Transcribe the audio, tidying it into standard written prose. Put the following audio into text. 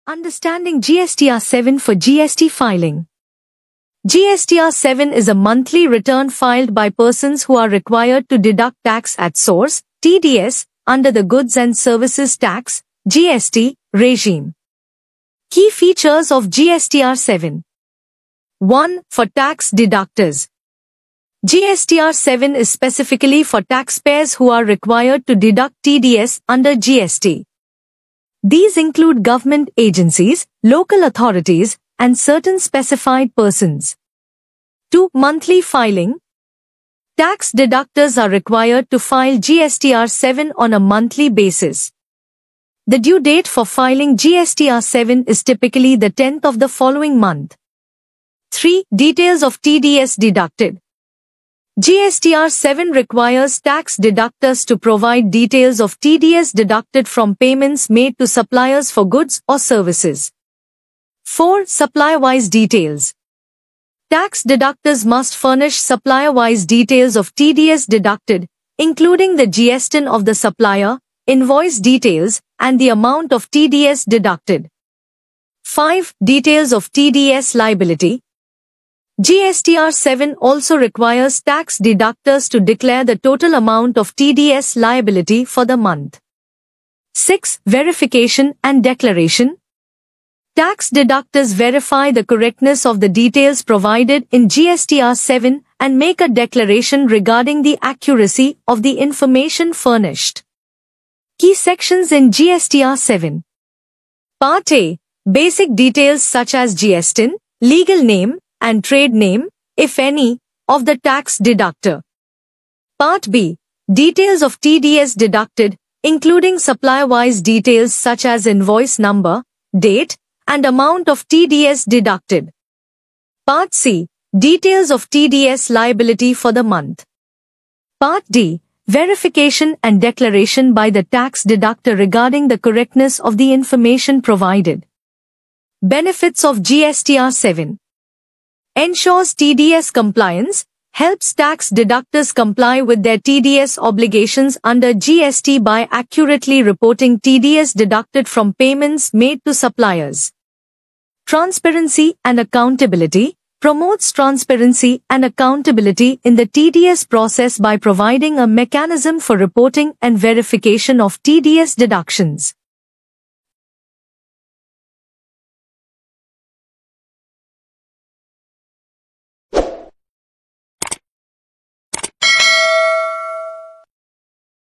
Understanding GSTR 7 for GST filing. GSTR 7 is a monthly return filed by persons who are required to deduct tax at source, TDS, under the Goods and Services Tax, GST, regime. Key features of GSTR 7. 1. For tax deductors. GSTR 7 is specifically for taxpayers who are required to deduct TDS under GST. These include government agencies, local authorities, and certain specified persons. 2. Monthly filing. Tax deductors are required to file GSTR 7 on a monthly basis. The due date for filing GSTR 7 is typically the 10th of the following month. 3. Details of TDS deducted. GSTR 7 requires tax deductors to provide details of TDS deducted from payments made to suppliers for goods or services. 4. Supplier-wise details. Tax deductors must furnish supplier-wise details of TDS deducted, including the GSTIN of the supplier, invoice details, and the amount of TDS deducted. 5. Details of TDS liability. GSTR 7 also requires tax deductors to declare the total amount of TDS liability for the month. 6. Verification and declaration. Tax deductors verify the correctness of the details provided in GSTR 7 and make a declaration regarding the accuracy of the information furnished. Key sections in GSTR 7. Part A. Basic details such as GSTIN, legal name, and trade name, if any, of the tax deductor. Part B. Details of TDS deducted, including supplier-wise details such as invoice number, date, and amount of TDS deducted. Part C. Details of TDS liability for the month. Part D. Verification and declaration by the tax deductor regarding the correctness of the information provided. Benefits of GSTR 7. Ensures TDS compliance, helps tax deductors comply with their TDS obligations under GST by accurately reporting TDS deducted from payments made to suppliers. Transparency and accountability. Promotes transparency and accountability in the TDS process by providing a mechanism for reporting and verification of TDS deductions.